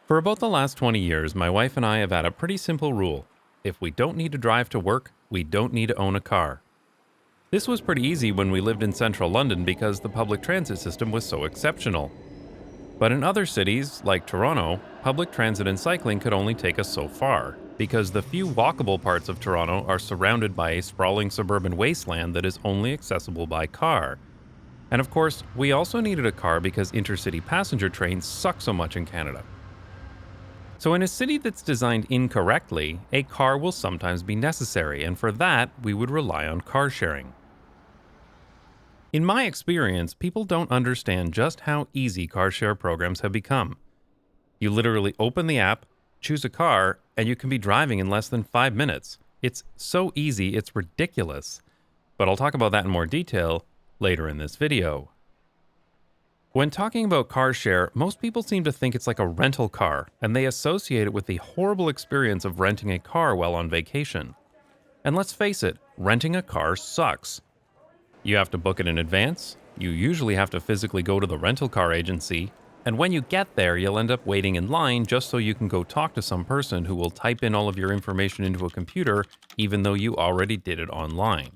For about the last 20 years, my wife and I have had a pretty simple rule. If we don't need to drive to work, we don't need to own a car. This was pretty easy when we lived in central London because the public transit system was so exceptional. But in other cities, like Toronto, public transit and cycling could only take us so far, because the few walkable parts of Toronto are surrounded by a sprawling suburban wasteland that is only accessible by car. And of course, we also needed a car because intercity passenger trains suck so much in Canada. So in a city that's designed incorrectly, a car will sometimes be necessary, and for that, we would rely on car sharing. In my experience, people don't understand just how easy car share programs have become. You literally open the app, choose a car, and you can be driving in less than 5 minutes. It's so easy, it's ridiculous. But I'll talk about that in more detail later in this video. When talking about car share, most people seem to think it's like a rental car, and they associate it with the horrible experience of renting a car while on vacation. And let's face it, renting a car sucks. You have to book it in advance, you usually have to physically go to the rental car agency, and when you get there, you'll end up waiting in line just so you can go talk to some person who will type in all of your information into a computer, even though you already did it online.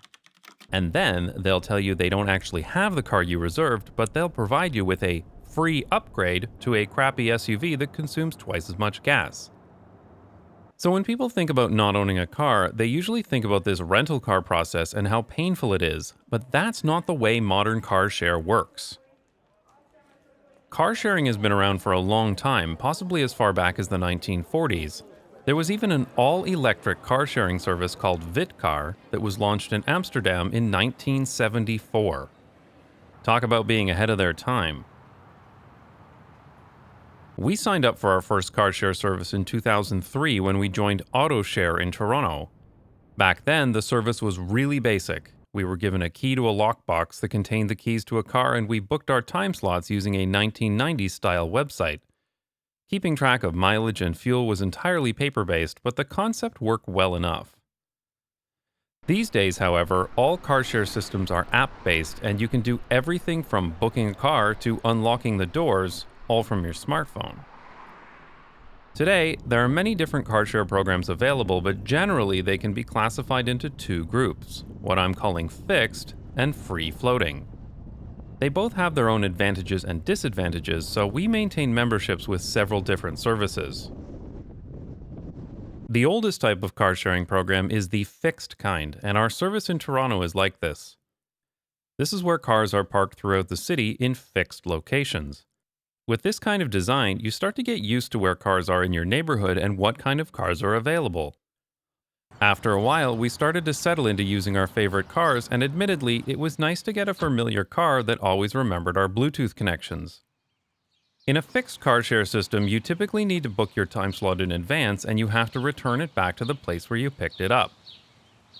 And then they'll tell you they don't actually have the car you reserved, but they'll provide you with a free upgrade to a crappy SUV that consumes twice as much gas. So when people think about not owning a car, they usually think about this rental car process and how painful it is, but that's not the way modern car share works. Car sharing has been around for a long time, possibly as far back as the 1940s. There was even an all-electric car sharing service called Witkar that was launched in Amsterdam in 1974. Talk about being ahead of their time. We signed up for our first car share service in 2003 when we joined AutoShare in Toronto. Back then, the service was really basic. We were given a key to a lockbox that contained the keys to a car, and we booked our time slots using a 1990s-style website. Keeping track of mileage and fuel was entirely paper-based, but the concept worked well enough. These days, however, all car share systems are app-based, and you can do everything from booking a car to unlocking the doors, all from your smartphone. Today, there are many different car share programs available, but generally they can be classified into two groups, what I'm calling fixed and free-floating. They both have their own advantages and disadvantages, so we maintain memberships with several different services. The oldest type of car sharing program is the fixed kind, and our service in Toronto is like this. This is where cars are parked throughout the city in fixed locations. With this kind of design, you start to get used to where cars are in your neighborhood and what kind of cars are available. After a while, we started to settle into using our favorite cars, and admittedly, it was nice to get a familiar car that always remembered our Bluetooth connections. In a fixed car share system, you typically need to book your time slot in advance, and you have to return it back to the place where you picked it up.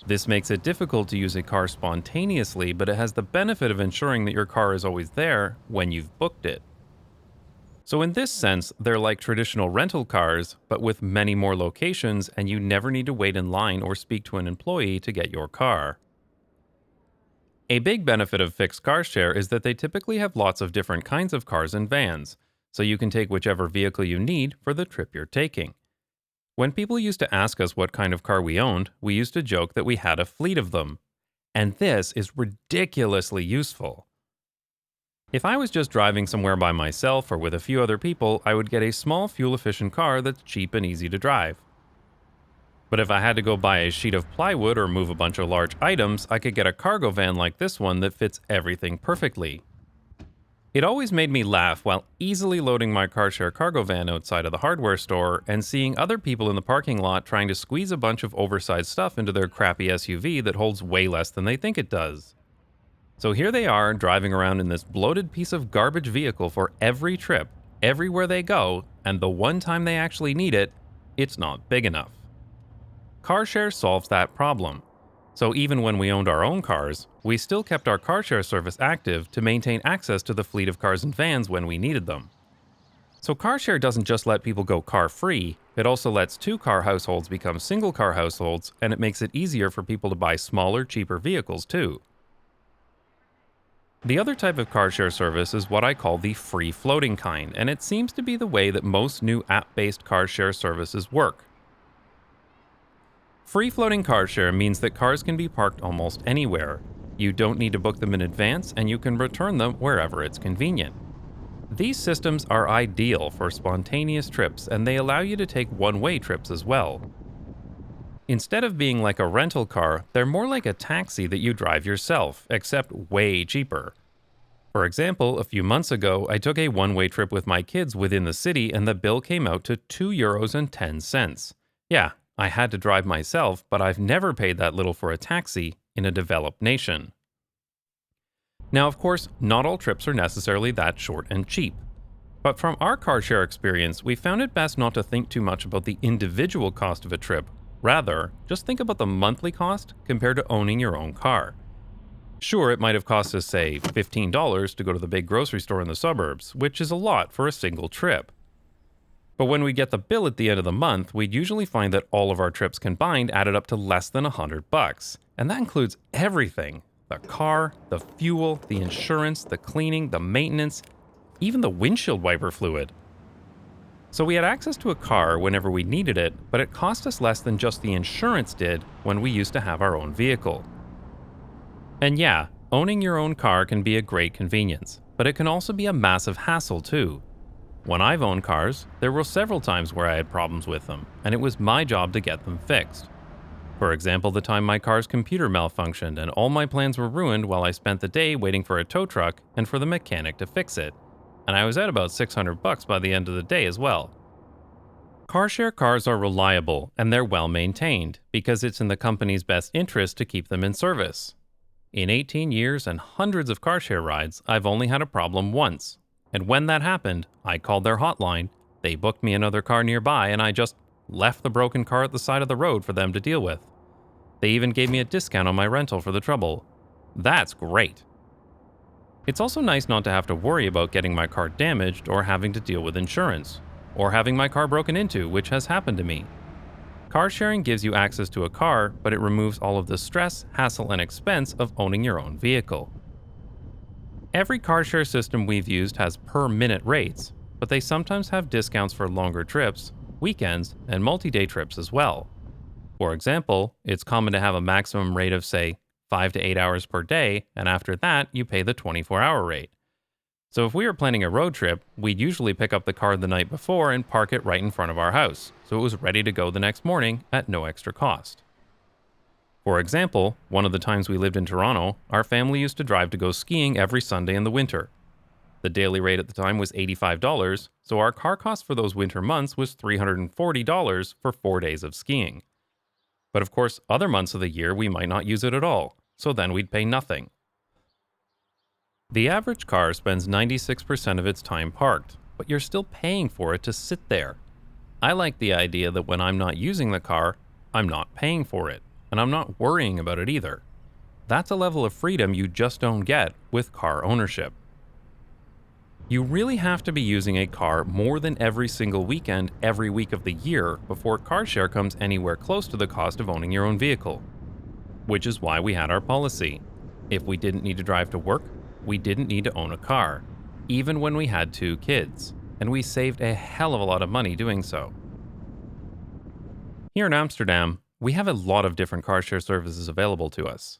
This makes it difficult to use a car spontaneously, but it has the benefit of ensuring that your car is always there when you've booked it. So in this sense, they're like traditional rental cars, but with many more locations, and you never need to wait in line or speak to an employee to get your car. A big benefit of fixed car share is that they typically have lots of different kinds of cars and vans, so you can take whichever vehicle you need for the trip you're taking. When people used to ask us what kind of car we owned, we used to joke that we had a fleet of them. And this is ridiculously useful. If I was just driving somewhere by myself or with a few other people, I would get a small fuel-efficient car that's cheap and easy to drive. But if I had to go buy a sheet of plywood or move a bunch of large items, I could get a cargo van like this one that fits everything perfectly. It always made me laugh while easily loading my CarShare cargo van outside of the hardware store and seeing other people in the parking lot trying to squeeze a bunch of oversized stuff into their crappy SUV that holds way less than they think it does. So here they are, driving around in this bloated piece of garbage vehicle for every trip, everywhere they go, and the one time they actually need it, it's not big enough. CarShare solves that problem. So even when we owned our own cars, we still kept our CarShare service active to maintain access to the fleet of cars and vans when we needed them. So CarShare doesn't just let people go car-free, it also lets two-car households become single-car households, and it makes it easier for people to buy smaller, cheaper vehicles too. The other type of car share service is what I call the free floating kind, and it seems to be the way that most new app-based car share services work. Free floating car share means that cars can be parked almost anywhere. You don't need to book them in advance, and you can return them wherever it's convenient. These systems are ideal for spontaneous trips, and they allow you to take one-way trips as well. Instead of being like a rental car, they're more like a taxi that you drive yourself, except way cheaper. For example, a few months ago, I took a one-way trip with my kids within the city and the bill came out to €2.10. Yeah, I had to drive myself, but I've never paid that little for a taxi in a developed nation. Now, of course, not all trips are necessarily that short and cheap. But from our car share experience, we found it best not to think too much about the individual cost of a trip. Rather, just think about the monthly cost compared to owning your own car. Sure, it might have cost us, say, $15 to go to the big grocery store in the suburbs, which is a lot for a single trip. But when we get the bill at the end of the month, we'd usually find that all of our trips combined added up to less than $100. And that includes everything: the car, the fuel, the insurance, the cleaning, the maintenance, even the windshield wiper fluid. So we had access to a car whenever we needed it, but it cost us less than just the insurance did when we used to have our own vehicle. And yeah, owning your own car can be a great convenience, but it can also be a massive hassle too. When I've owned cars, there were several times where I had problems with them, and it was my job to get them fixed. For example, the time my car's computer malfunctioned and all my plans were ruined while I spent the day waiting for a tow truck and for the mechanic to fix it. And I was at about $600 by the end of the day as well. CarShare cars are reliable and they're well maintained because it's in the company's best interest to keep them in service. In 18 years and hundreds of CarShare rides, I've only had a problem once. And when that happened, I called their hotline, they booked me another car nearby, and I just left the broken car at the side of the road for them to deal with. They even gave me a discount on my rental for the trouble. That's great. It's also nice not to have to worry about getting my car damaged or having to deal with insurance, or having my car broken into, which has happened to me. Car sharing gives you access to a car, but it removes all of the stress, hassle, and expense of owning your own vehicle. Every car share system we've used has per-minute rates, but they sometimes have discounts for longer trips, weekends, and multi-day trips as well. For example, it's common to have a maximum rate of, say, 5 to 8 hours per day, and after that, you pay the 24-hour rate. So if we were planning a road trip, we'd usually pick up the car the night before and park it right in front of our house, so it was ready to go the next morning at no extra cost. For example, one of the times we lived in Toronto, our family used to drive to go skiing every Sunday in the winter. The daily rate at the time was $85, so our car cost for those winter months was $340 for 4 days of skiing. But of course, other months of the year we might not use it at all, so then we'd pay nothing. The average car spends 96% of its time parked, but you're still paying for it to sit there. I like the idea that when I'm not using the car, I'm not paying for it, and I'm not worrying about it either. That's a level of freedom you just don't get with car ownership. You really have to be using a car more than every single weekend every week of the year before CarShare comes anywhere close to the cost of owning your own vehicle. Which is why we had our policy. If we didn't need to drive to work, we didn't need to own a car, even when we had 2 kids, and we saved a hell of a lot of money doing so. Here in Amsterdam, we have a lot of different car share services available to us.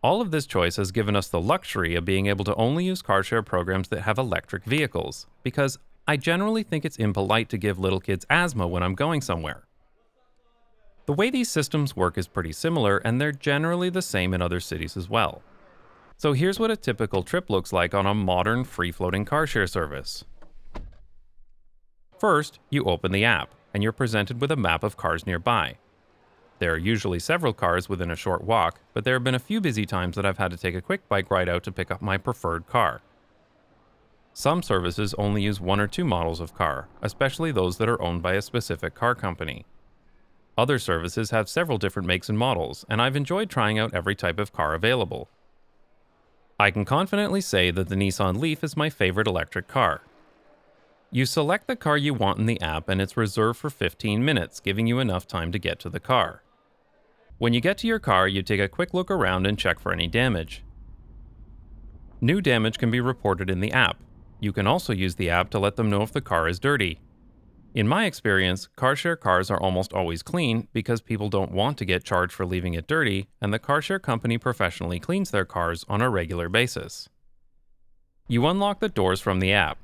All of this choice has given us the luxury of being able to only use car share programs that have electric vehicles, because I generally think it's impolite to give little kids asthma when I'm going somewhere. The way these systems work is pretty similar, and they're generally the same in other cities as well. So here's what a typical trip looks like on a modern free-floating car share service. First, you open the app, and you're presented with a map of cars nearby. There are usually several cars within a short walk, but there have been a few busy times that I've had to take a quick bike ride out to pick up my preferred car. Some services only use 1 or 2 models of car, especially those that are owned by a specific car company. Other services have several different makes and models, and I've enjoyed trying out every type of car available. I can confidently say that the Nissan Leaf is my favorite electric car. You select the car you want in the app and it's reserved for 15 minutes, giving you enough time to get to the car. When you get to your car, you take a quick look around and check for any damage. New damage can be reported in the app. You can also use the app to let them know if the car is dirty. In my experience, CarShare cars are almost always clean because people don't want to get charged for leaving it dirty, and the CarShare company professionally cleans their cars on a regular basis. You unlock the doors from the app.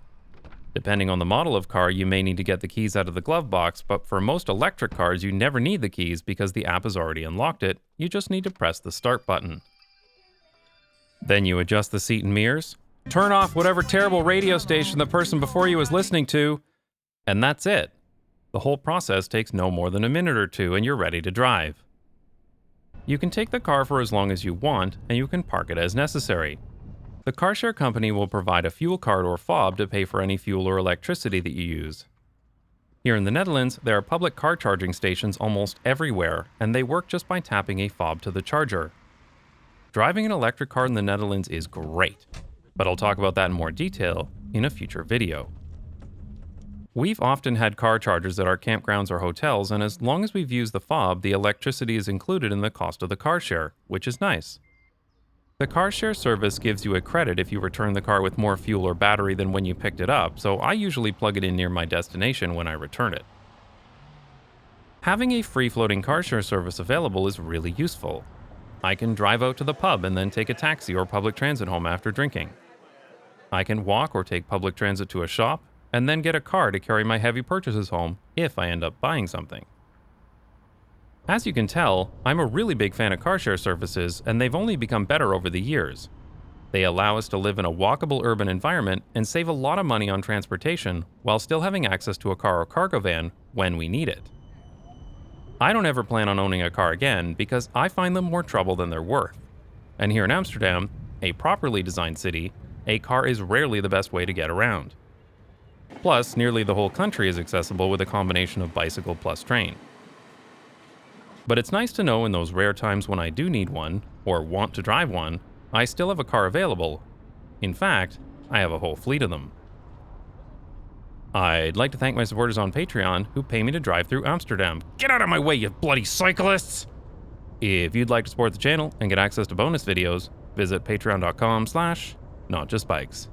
Depending on the model of car, you may need to get the keys out of the glove box, but for most electric cars, you never need the keys because the app has already unlocked it. You just need to press the start button. Then you adjust the seat and mirrors, turn off whatever terrible radio station the person before you was listening to, and that's it. The whole process takes no more than a minute or two and you're ready to drive. You can take the car for as long as you want, and you can park it as necessary. The CarShare company will provide a fuel card or fob to pay for any fuel or electricity that you use. Here in the Netherlands, there are public car charging stations almost everywhere, and they work just by tapping a fob to the charger. Driving an electric car in the Netherlands is great, but I'll talk about that in more detail in a future video. We've often had car chargers at our campgrounds or hotels, and as long as we've used the fob, the electricity is included in the cost of the CarShare, which is nice. The CarShare service gives you a credit if you return the car with more fuel or battery than when you picked it up, so I usually plug it in near my destination when I return it. Having a free-floating CarShare service available is really useful. I can drive out to the pub and then take a taxi or public transit home after drinking. I can walk or take public transit to a shop, and then get a car to carry my heavy purchases home if I end up buying something. As you can tell, I'm a really big fan of CarShare services, and they've only become better over the years. They allow us to live in a walkable urban environment and save a lot of money on transportation while still having access to a car or cargo van when we need it. I don't ever plan on owning a car again because I find them more trouble than they're worth. And here in Amsterdam, a properly designed city, a car is rarely the best way to get around. Plus, nearly the whole country is accessible with a combination of bicycle plus train. But it's nice to know in those rare times when I do need one, or want to drive one, I still have a car available. In fact, I have a whole fleet of them. I'd like to thank my supporters on Patreon who pay me to drive through Amsterdam. Get out of my way, you bloody cyclists! If you'd like to support the channel and get access to bonus videos, visit patreon.com/notjustbikes.